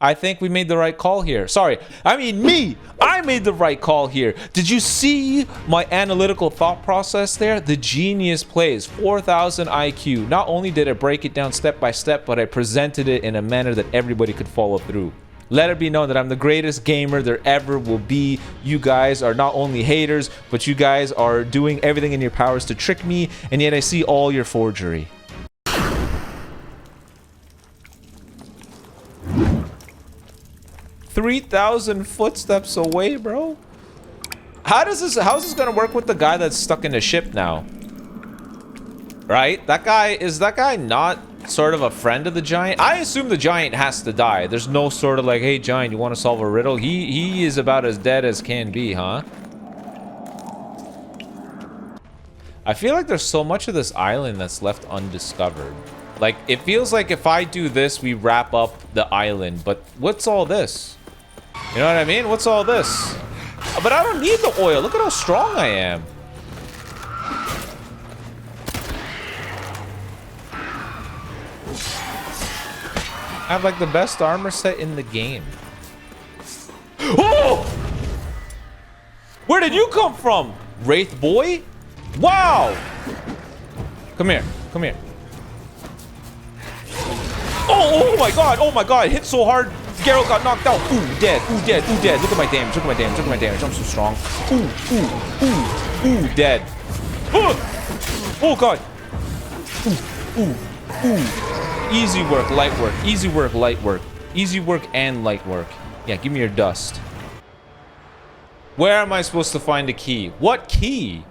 I think we made the right call here. Sorry, I mean me. I made the right call here. Did you see my analytical thought process there? The genius plays 4,000 IQ. Not only did I break it down step by step, but I presented it in a manner that everybody could follow through. Let it be known that I'm the greatest gamer there ever will be. You guys are not only haters, but you guys are doing everything in your powers to trick me, and yet I see all your forgery. 3,000 footsteps away, bro. How's this gonna work with the guy that's stuck in the ship now? Right? Is that guy not sort of a friend of the giant? I assume the giant has to die. There's no sort of like, hey giant, you want to solve a riddle? He is about as dead as can be, huh? I feel like there's so much of this island that's left undiscovered. Like, it feels like if I do this, we wrap up the island. But what's all this? You know what I mean? What's all this? But I don't need the oil. Look at how strong I am. I have like the best armor set in the game. Oh! Where did you come from, Wraith boy? Wow! Come here. Come here. Oh my god. Oh my god. Hit so hard. Geralt got knocked out. Ooh, dead. Ooh, dead. Ooh, dead. Look at my damage. Look at my damage. Look at my damage. I'm so strong. Ooh, dead. Oh god. Ooh. Easy work, light work. Easy work, light work. Easy work and light work. Yeah, give me your dust. Where am I supposed to find a key? What key?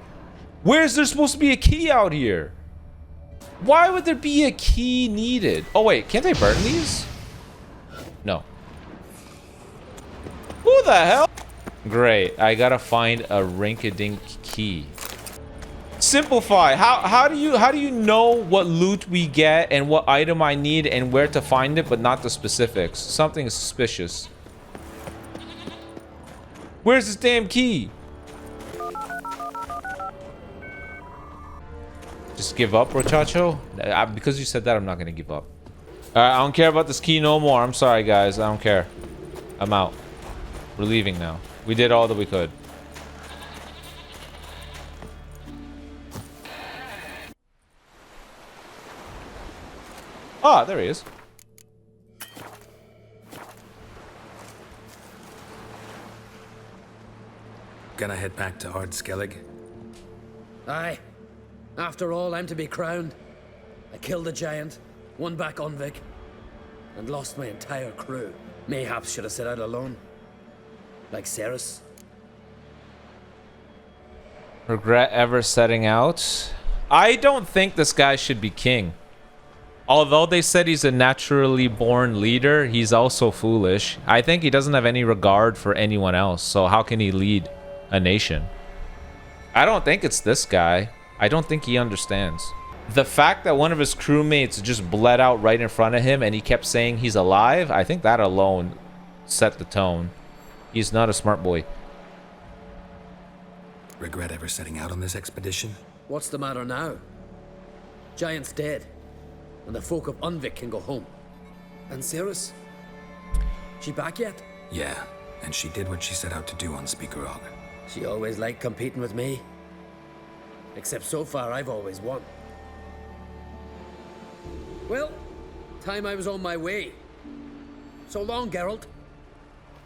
Where's there supposed to be a key out here? Why would there be a key needed? Oh wait, can't I burn these? No. Who the hell? Great, I gotta find a rink-a-dink key. Simplify. How do you know what loot we get and what item I need and where to find it, but not the specifics? Something suspicious. Where's this damn key? Just give up, Rochacho? Because you said that, I'm not gonna give up. Alright, I don't care about this key no more. I'm sorry, guys. I don't care. I'm out. We're leaving now. We did all that we could. Ah, there he is. Gonna head back to Ard Skellig? Aye. After all, I'm to be crowned. I killed a giant, won back Unvik, and lost my entire crew. Mayhaps should have set out alone. Like Ceres. Regret ever setting out? I don't think this guy should be king. Although they said he's a naturally born leader, he's also foolish. I think he doesn't have any regard for anyone else, so how can he lead a nation? I don't think it's this guy. I don't think he understands. The fact that one of his crewmates just bled out right in front of him and he kept saying he's alive, I think that alone set the tone. He's not a smart boy. Regret ever setting out on this expedition? What's the matter now? Giant's dead, and the folk of Unvik can go home. And Ceres? She back yet? Yeah, and she did what she set out to do on Speakerog. She always liked competing with me. Except so far, I've always won. Well, time I was on my way. So long, Geralt.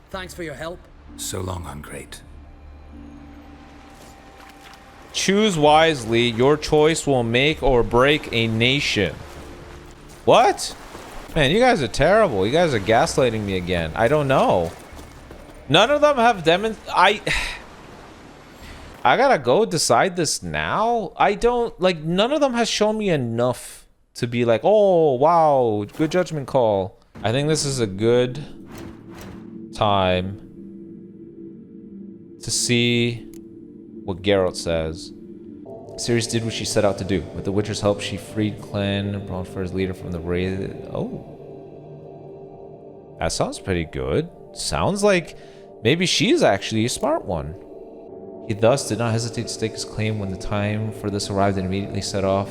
Thanks for your help. So long, Ungreat. Choose wisely. Your choice will make or break a nation. What? Man, you guys are terrible. You guys are gaslighting me again. I don't know. None of them have I gotta go decide this now? I don't... Like, none of them has shown me enough to be like, oh, wow, good judgment call. I think this is a good time to see what Geralt says. Ceres did what she set out to do. With the Witcher's help, she freed Clan, brought for his leader from the Wraith. Oh. That sounds pretty good. Sounds like maybe she's actually a smart one. He thus did not hesitate to stake his claim when the time for this arrived and immediately set off.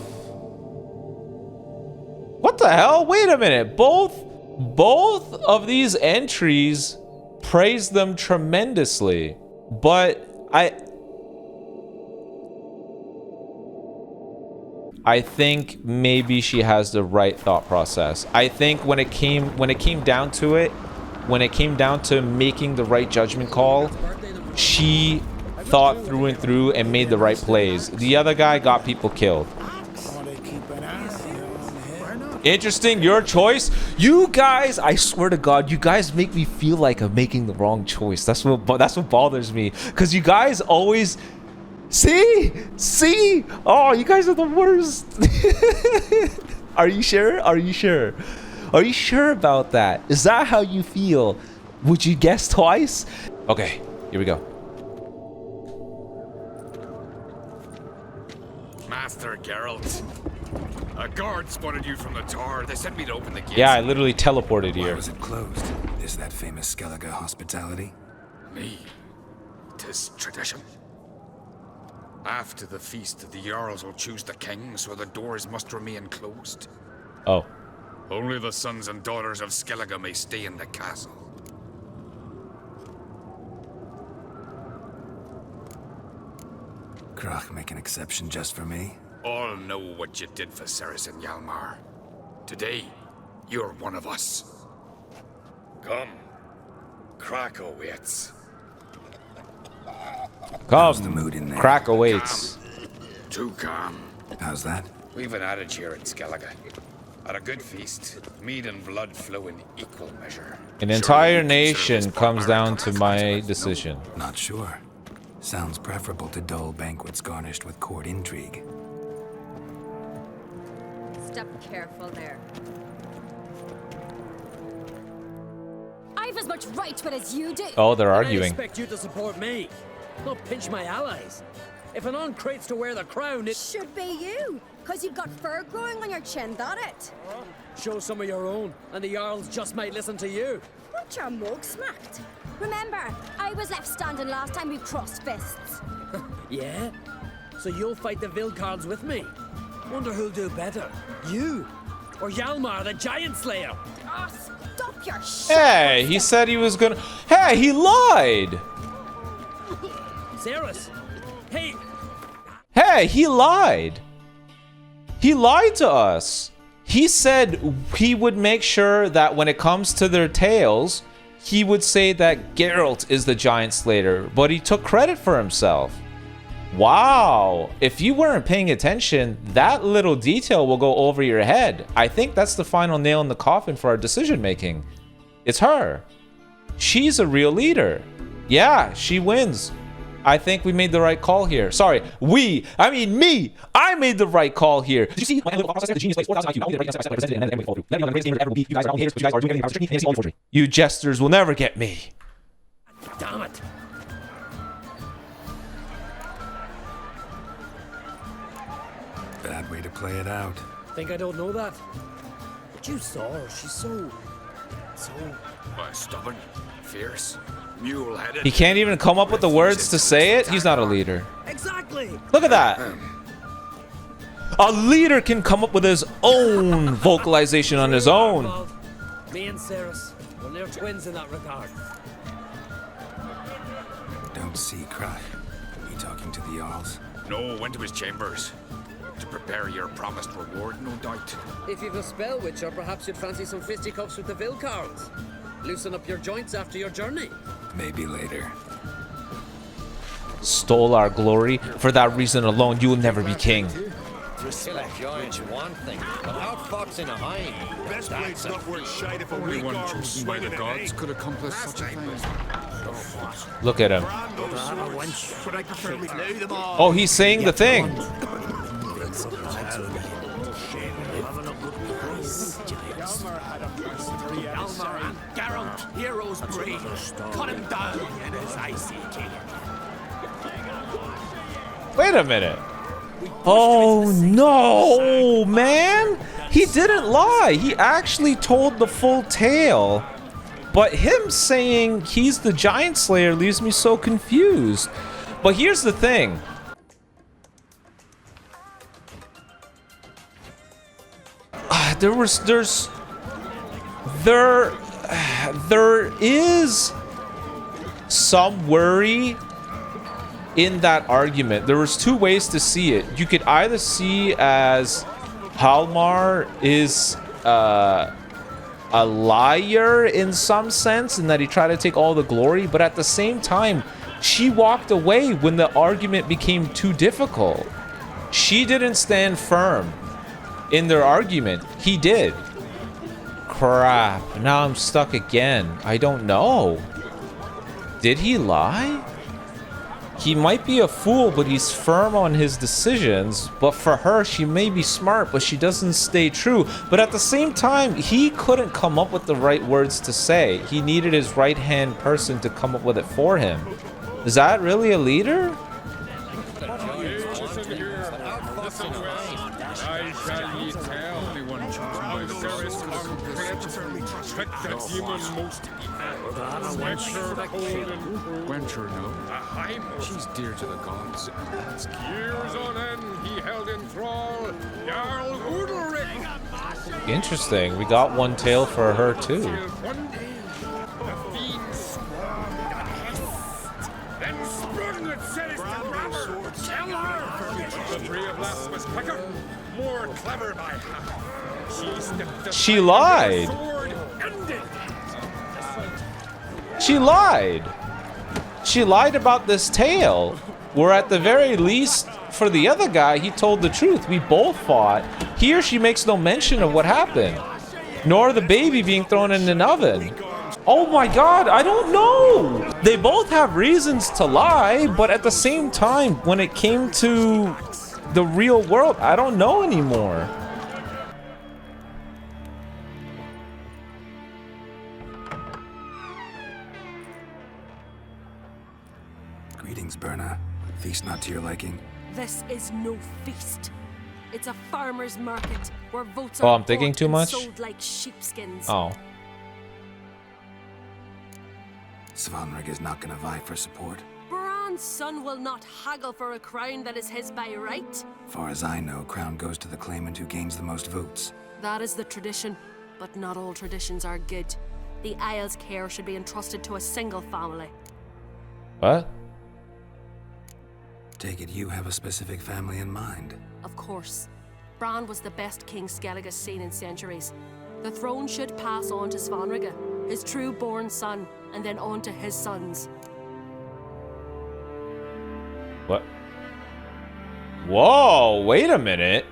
What the hell? Wait a minute. Both Both of these entries praise them tremendously, but I think maybe she has the right thought process. I think when it came down to it, when it came down to making the right judgment call, she thought through and through and made the right plays. The other guy got people killed. Interesting, your choice. You guys, I swear to God, you guys make me feel like I'm making the wrong choice. That's what bothers me, because you guys always see. Oh, you guys are the worst. Are you sure? Are you sure? Are you sure about that? Is that how you feel? Would you guess twice? Okay, here we go. Master Geralt, a guard spotted you from the tower. They sent me to open the gates. Yeah, I literally teleported Why here. was it closed? Is that famous Skellige hospitality? Me? 'Tis tradition. After the feast, the Jarls will choose the king, so the doors must remain closed. Oh. Only the sons and daughters of Skellige may stay in the castle. Krach make an exception just for me? All know what you did for Ceres and Hjalmar. Today, you're one of us. Come. Crack awaits. How's the Come. mood in there? Crack awaits. Too calm. How's that? We've an adage here in Skellige. At a good feast, mead and blood flow in equal measure. An Surely entire you consider nation this comes down barbaric to my conflict? decision. Not sure. Sounds preferable to dull banquets garnished with court intrigue. Step careful there. I've as much right with as you do. Oh, they're I arguing. expect you to support me, not pinch my allies. If an uncrate's to wear the crown, it Should be you, because you've got fur growing on your chin, that it? show some of your own, and the Jarls just might listen to you. Want your mug smacked? Remember, I was left standing last time we crossed fists. Yeah? So you'll fight the Vilcards with me? Wonder who'll do better, you or Hjalmar the Giant Slayer? Oh, stop your shit. Hey, he said he was gonna. Hey, he lied. Ceres, hey, Hey, he lied. He lied to us. He said he would make sure that when it comes to their tales, he would say that Geralt is the Giant Slayer, but he took credit for himself. Wow. If you weren't paying attention, that little detail will go over your head. I think that's the final nail in the coffin for our decision making. It's her. She's a real leader. Yeah, she wins. I think we made the right call here. Sorry, I mean me. I made the right call here. Did you see my analytical process? The genius plays 4,000 IQ. Now we did the right answer. I presented it and then we follow through. Let me know the greatest gamer ever will be. You guys are all haters, but you guys are doing everything about tricky and all forgery. You jesters will never get me. damn it. Bad way to play it out. Think I don't know that? But you saw her, she's so... Stubborn, fierce, mule-headed. He can't even come up with the words to say it. He's not a leader. Exactly! Look at that. A leader can come up with his own vocalization on his own. Me and Ceres, well, they're twins in that regard. Don't see Krach. You talking to the Jarls? No, went to his chambers. To prepare your promised reward, no doubt. If you've a spell witcher, perhaps you'd fancy some fisticuffs with the Vilcards. Loosen up your joints after your journey. Maybe later. Stole our glory. For that reason alone, you will never be king. Respect giants one thing, but outfoxing a hind. Best blade's not worth shite if a Only weak one arm chosen by the swinging an gods egg. could accomplish such a thing. Look at him. Brand those swords, but I prefer me lay them all. Oh, he's saying the thing. Hjalmar and Geralt, heroes brave. Cut him down in his icy king. Wait a minute. Oh no, man. He didn't lie. He actually told the full tale. But him saying he's the Giant Slayer leaves me so confused. But here's the thing. There's There is some worry in that argument. There was two ways to see it. You could either see as Hjalmar is a liar in some sense, in that he tried to take all the glory, but at the same time, she walked away when the argument became too difficult. She didn't stand firm in their argument. He did. Crap. Now I'm stuck again. I don't know. Did he lie? He might be a fool, but he's firm on his decisions. But for her, she may be smart, but she doesn't stay true. But at the same time, he couldn't come up with the right words to say. He needed his right-hand person to come up with it for him. Is that really a leader? Gwencher, no. She's dear to the gods. Years on end he held in thrall Jarl Udalric. Interesting. We got one tail for her too. One day, the fiend swarmed on Hess, then sprung with Ceres to grab her. Tell her! But the three of Lass was quicker, more clever by half. She lied. She lied. She lied about this tale. Where at the very least, for the other guy, he told the truth. We both fought. Here, she makes no mention of what happened, nor the baby being thrown in an oven. Oh my God, I don't know. They both have reasons to lie, but at the same time, when it came to the real world, I don't know anymore. Greetings, Berna. Feast not to your liking. This is no feast. It's a farmer's market where votes Oh, are I'm thinking bought too and much? sold like sheepskins. Oh. Svanrig is not gonna vie for support. Bran's son will not haggle for a crown that is his by right. Far as I know, crown goes to the claimant who gains the most votes. That is the tradition, but not all traditions are good. The Isle's care should be entrusted to a single family. What? Take it you have a specific family in mind. Of course. Bran was the best king Skellig has seen in centuries. The throne should pass on to Svanrige, his true-born son, and then on to his sons. What? Whoa, wait a minute.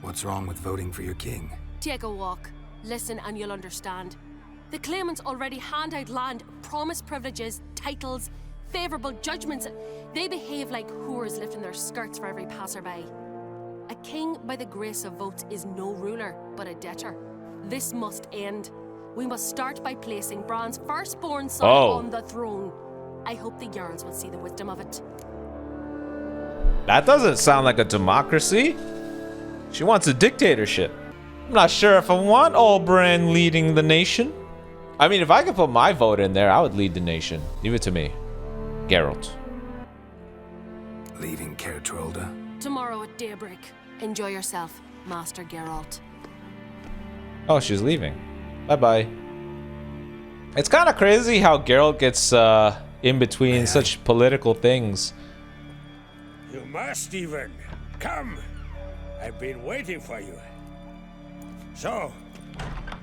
What's wrong with voting for your king? Take a walk. Listen and you'll understand. The claimants already hand out land, promise privileges, titles, favourable judgments. They behave like whores lifting their skirts for every passerby. A king by the grace of votes is no ruler, but a debtor. This must end. We must start by placing Bran's firstborn son on the throne. I hope the Jarls will see the wisdom of it. That doesn't sound like a democracy. She wants a dictatorship. I'm not sure if I want Oberyn leading the nation. I mean, if I could put my vote in there, I would lead the nation. Leave it to me. Geralt. Leaving Caer Trolda? Tomorrow at daybreak. Enjoy yourself, Master Geralt. Oh, she's leaving. Bye-bye. It's kind of crazy how Geralt gets in between such political things. You must even. Come. I've been waiting for you. So,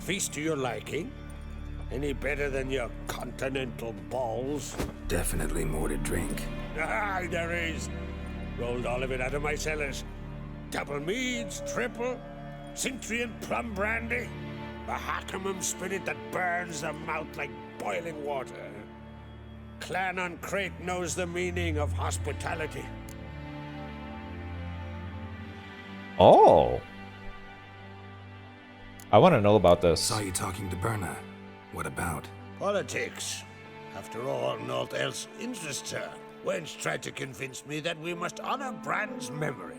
feast to your liking? Any better than your continental balls? Definitely more to drink. Ah, there is. Rolled all of it out of my cellars. Double meads, triple, Cintrian plum brandy, a Hackamum spirit that burns the mouth like boiling water. Clan on Crate knows the meaning of hospitality. Oh. I want to know about this. Saw you talking to Berna. What about? Politics. After all, naught else interests her. Wench tried to convince me that we must honor Bran's memory.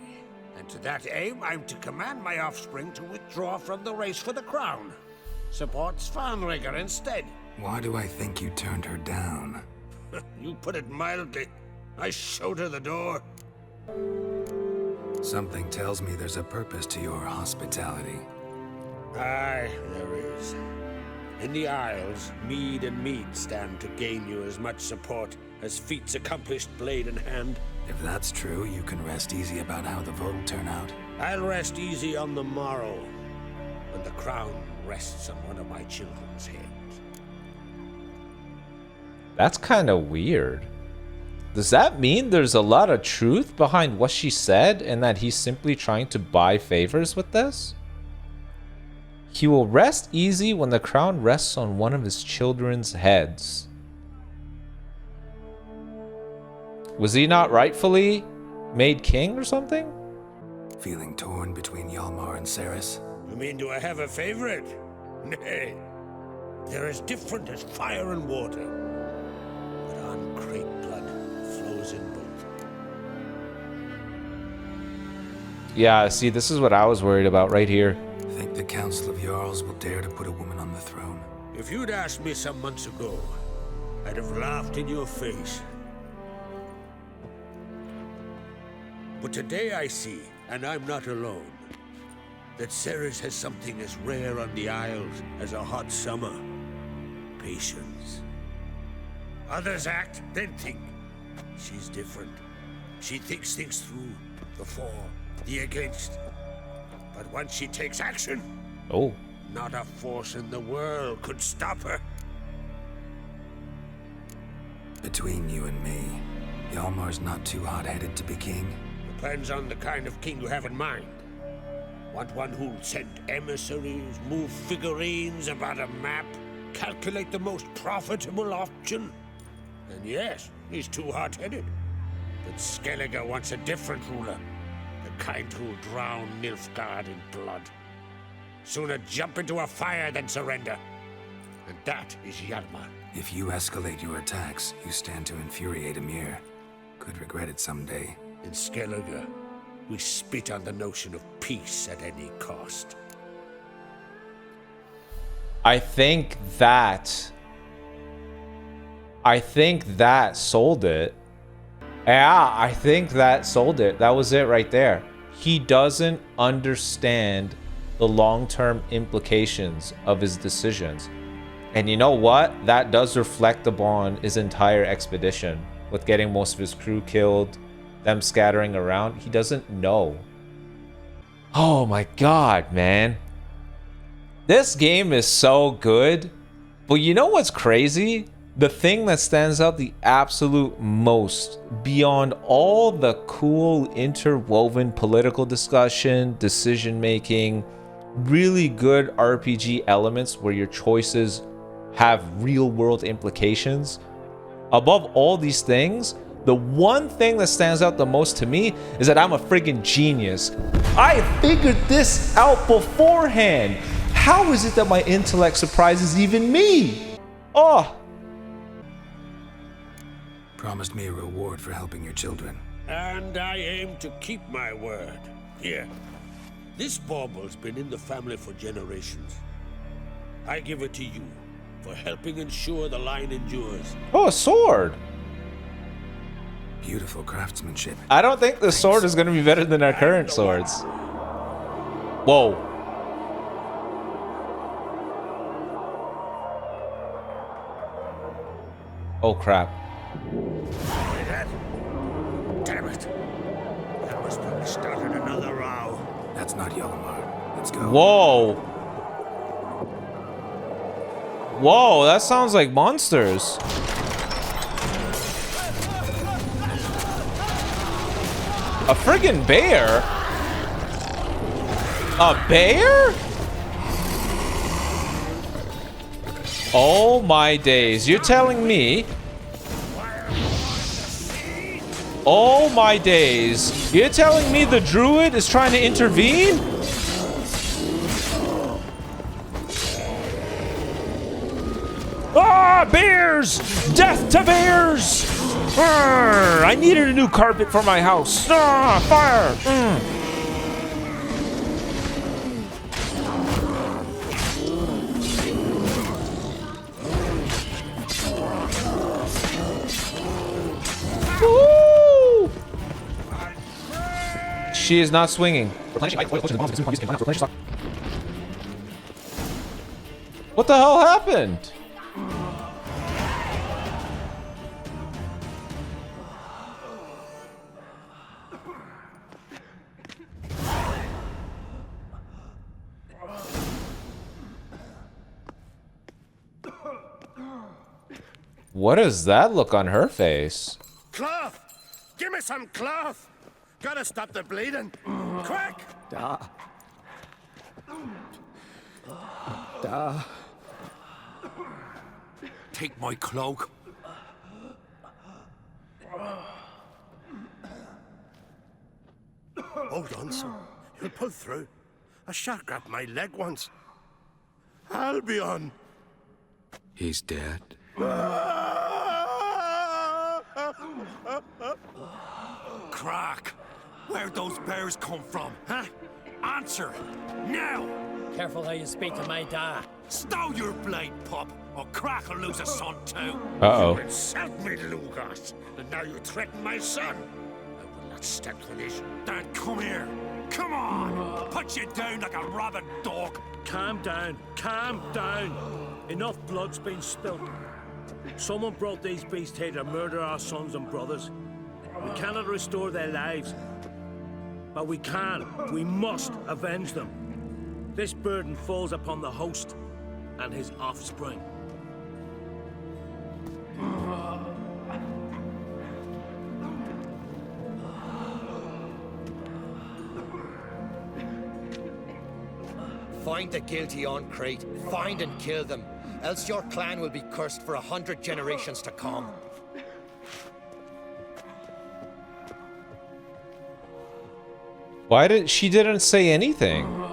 And to that aim, I'm to command my offspring to withdraw from the race for the crown. Support Svanrige instead. Why do I think you turned her down? You put it mildly. I showed her the door. Something tells me there's a purpose to your hospitality. Aye, there is. In the Isles, mead and mead stand to gain you as much support as feats accomplished blade in hand. If that's true, you can rest easy about how the vote will turn out. I'll rest easy on the morrow, when the crown rests on one of my children's heads. That's kind of weird. Does that mean there's a lot of truth behind what she said and that he's simply trying to buy favors with this? He will rest easy when the crown rests on one of his children's heads. Was he not rightfully made king or something? Feeling torn between Hjalmar and Ceres? You mean, do I have a favorite? Nay. They're as different as fire and water. But uncreate blood flows in both. Yeah, see, this is what I was worried about right here. Think the Council of Jarls will dare to put a woman on the throne? If you'd asked me some months ago, I'd have laughed in your face. But today I see, and I'm not alone, that Ceres has something as rare on the Isles as a hot summer. Patience. Others act, then think. She's different. She thinks things through, the for, the against. But once she takes action, Oh. not a force in the world could stop her. Between you and me, Hjalmar's not too hot-headed to be king. Depends on the kind of king you have in mind. Want one who'll send emissaries, move figurines about a map, calculate the most profitable option? Then yes, he's too hot-headed. But Skellige wants a different ruler. The kind who'll drown Nilfgaard in blood. Sooner jump into a fire than surrender. And that is Hjalmar. If you escalate your attacks, you stand to infuriate Emir. Could regret it someday. In Skellige, we spit on the notion of peace at any cost. I think that sold it. Yeah, I think that sold it. That was it right there. He doesn't understand the long-term implications of his decisions. And you know what? That does reflect upon his entire expedition with getting most of his crew killed, them scattering around. He doesn't know. Oh my god, man. This game is so good. But you know what's crazy? The thing that stands out the absolute most, beyond all the cool interwoven political discussion, decision making, really good RPG elements where your choices have real world implications, above all these things, the one thing that stands out the most to me is that I'm a friggin' genius. I figured this out beforehand. How is it that my intellect surprises even me? Oh. Promised me a reward for helping your children. And I aim to keep my word. Here. This bauble's been in the family for generations. I give it to you for helping ensure the line endures. Oh, a sword. Beautiful craftsmanship. I don't think the sword is going to be better than our current swords. Whoa. Oh, crap. Damn it. That must have started another row. That's not Hjalmar. Let's go. Whoa. Whoa, that sounds like monsters. A friggin' bear? A bear? Oh my days. You're telling me... Oh my days. You're telling me the druid is trying to intervene? Ah, bears! Death to bears! Arr, I needed a new carpet for my house. Ah, fire! Woo! She is not swinging. What the hell happened? What does that look on her face? Cloth! Give me some cloth! Gotta stop the bleeding. Quick! Take my cloak. Hold on, sir. He'll pull through. A shark grabbed my leg once. Albion! He's dead. Crack! Where'd those bears come from, huh? Answer! Now! Careful how you speak to my dad. Stow your blade, pup, or Crack will lose a son too. Uh-oh. You insult me, Lugas, and now you threaten my son. I will not stand for this. Dad, come here. Come on! Put you down like a rabid dog. Calm down. Calm down. Enough blood's been spilt. Someone brought these beasts here to murder our sons and brothers. We cannot restore their lives. But we can. We must avenge them. This burden falls upon the host and his offspring. Find the guilty on Crete. Find and kill them. Else your clan will be cursed for 100 generations to come. Why did she didn't say anything?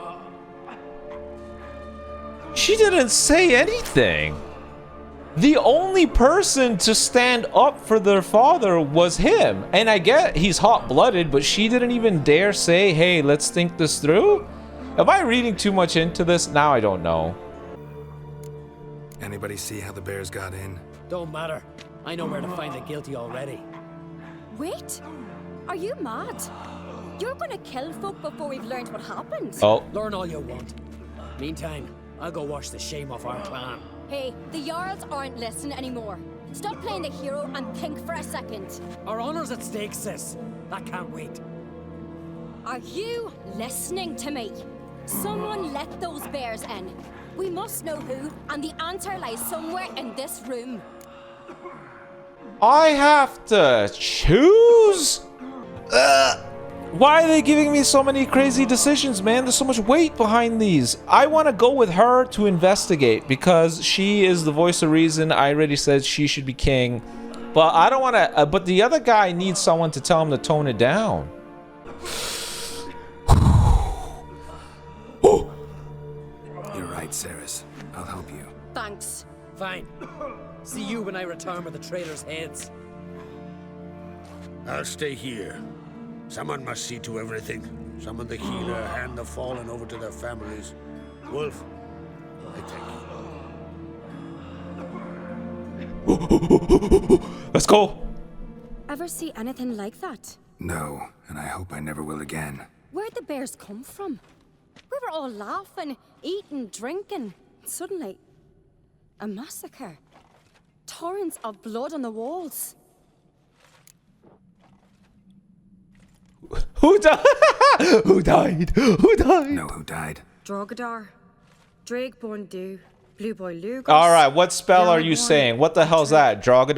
She didn't say anything. The only person to stand up for their father was him. And I get he's hot-blooded, but she didn't even dare say, hey, let's think this through? Am I reading too much into this? Now I don't know. Anybody see how the bears got in? Don't matter. I know where to find the guilty already. Wait, are you mad? You're gonna kill folk before we've learned what happened. Oh. Learn all you want. Meantime, I'll go wash the shame off our clan. Hey, the Jarls aren't listening anymore. Stop playing the hero and think for a second. Our honor's at stake, sis. That can't wait. Are you listening to me? Someone let those bears in. We must know who, and the answer lies somewhere in this room. I have to choose? Why are they giving me so many crazy decisions, man? There's so much weight behind these. I want to go with her to investigate because she is the voice of reason. I already said she should be king. But I don't want to... but the other guy needs someone to tell him to tone it down. You're right, Ceres. I'll help you. Thanks. Fine. See you when I return with the traitors' heads. I'll stay here. Someone must see to everything. Summon the healer, hand the fallen over to their families. Wolf, I take you. Let's go. Ever see anything like that? No, and I hope I never will again. Where'd the bears come from? We were all laughing, eating, drinking. Suddenly, a massacre. Torrents of blood on the walls. Who died? Who died? Who died? Know who died? Drogadar, Drakeborn Dew, Blue Boy Lugas. All right, what spell are you saying? What the hell's that? But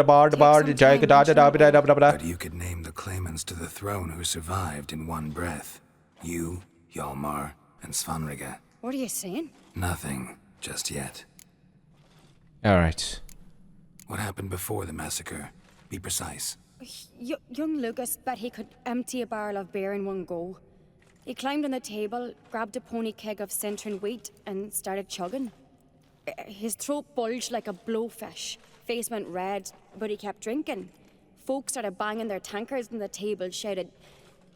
you could name the claimants to the throne who survived in one breath. You, Hjalmar, and Svanrige. What are you saying? Nothing, just yet. All right. What happened before the massacre? Be precise. Young Lucas bet he could empty a barrel of beer in one go. He climbed on the table, grabbed a pony keg of Centron wheat, and started chugging. His throat bulged like a blowfish. Face went red, but he kept drinking. Folks started banging their tankards on the table, shouted,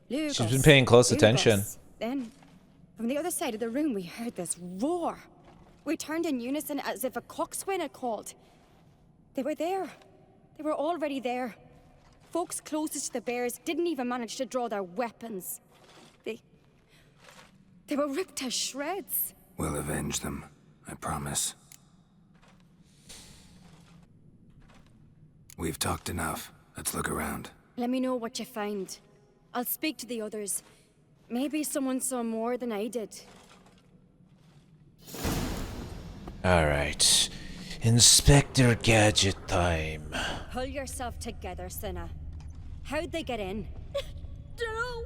Lucas, She's been paying close Lucas. attention. Then, from the other side of the room, we heard this roar. We turned in unison as if a coxswain had called. They were there. They were already there. Folks closest to the bears didn't even manage to draw their weapons. They were ripped to shreds. We'll avenge them, I promise. We've talked enough. Let's look around. Let me know what you find. I'll speak to the others. Maybe someone saw more than I did. Alright. Inspector Gadget time. Pull yourself together, Cinna. How'd they get in? No!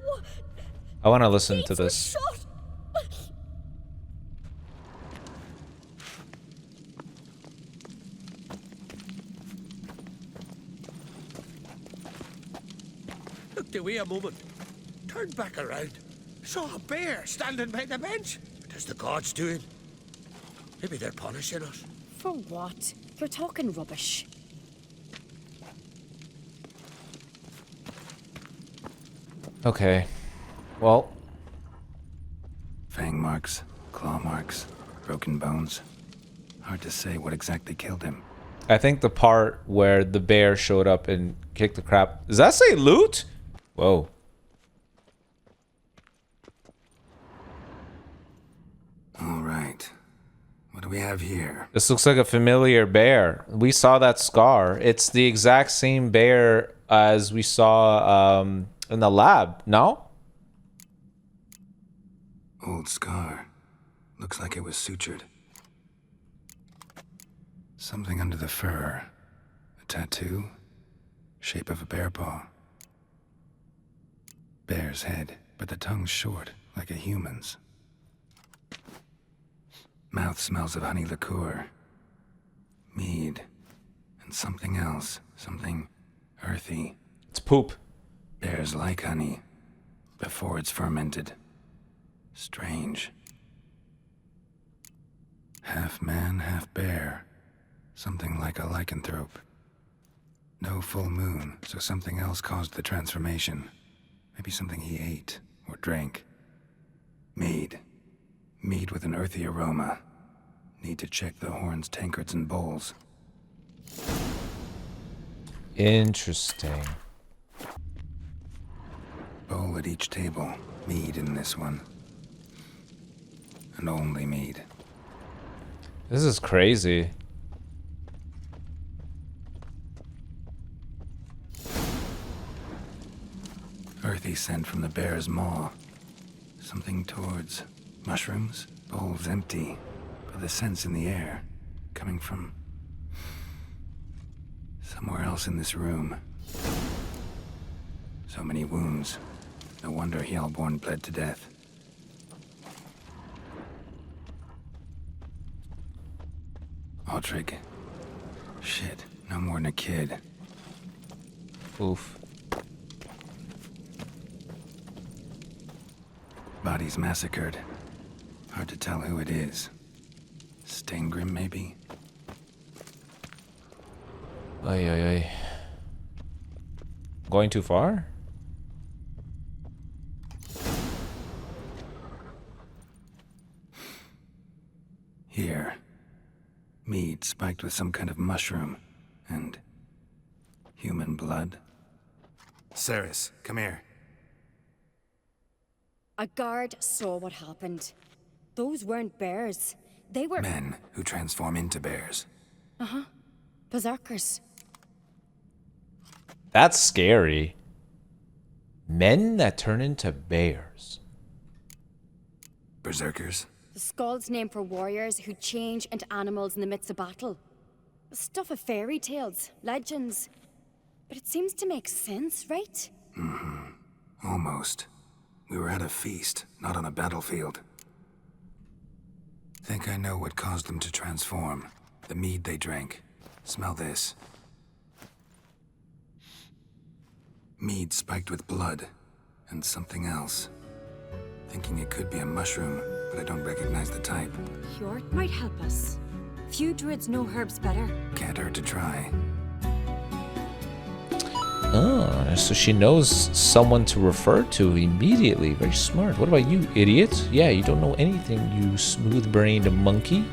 I want to listen to Gates were this. shut. Looked away a moment. Turned back around. Saw a bear standing by the bench. What is the gods doing? Maybe they're punishing us. For what? You're talking rubbish. Okay. Well, Fang marks, claw marks, broken bones. Hard to say what exactly killed him. I think the part where the bear showed up and kicked the crap. Does that say loot? Whoa. All right. What do we have here? This looks like a familiar bear. We saw that scar. It's the exact same bear as we saw in the lab, no? Old scar. Looks like it was sutured. Something under the fur. A tattoo. Shape of a bear paw. Bear's head, but the tongue's short, like a human's. Mouth smells of honey liqueur. Mead. And something else. Something earthy. It's poop. Bears like honey. Before it's fermented. Strange. Half man, half bear. Something like a lycanthrope. No full moon, so something else caused the transformation. Maybe something he ate or drank. Mead. Mead with an earthy aroma. Need to check the horns, tankards, and bowls. Interesting. Bowl at each table. Mead in this one. And only mead. This is crazy. Earthy scent from the bear's maw. Something towards mushrooms. Bowl's empty, but the scent's in the air. Coming from somewhere else in this room. So many wounds. No wonder Hjalborn bled to death. Aldrich. Shit, no more than a kid. Oof. Bodies massacred. Hard to tell who it is. Steingrim, maybe? Ay, ay, ay. Going too far? Here. Mead spiked with some kind of mushroom. And human blood. Ceres, come here. A guard saw what happened. Those weren't bears. They were Men who transform into bears. berserkers. That's scary. Men that turn into bears. Berserkers? The Skald's name for warriors who change into animals in the midst of battle. Stuff of fairy tales, legends. But it seems to make sense, right? Almost. We were at a feast, not on a battlefield. Think I know what caused them to transform. The mead they drank. Smell this. Mead spiked with blood. And something else. Thinking it could be a mushroom, but I don't recognize the type. Hjort might help us. Few druids know herbs better. Can't hurt to try. Oh, so she knows someone to refer to immediately. Very smart. What about you, idiot? Yeah, you don't know anything, you smooth-brained monkey.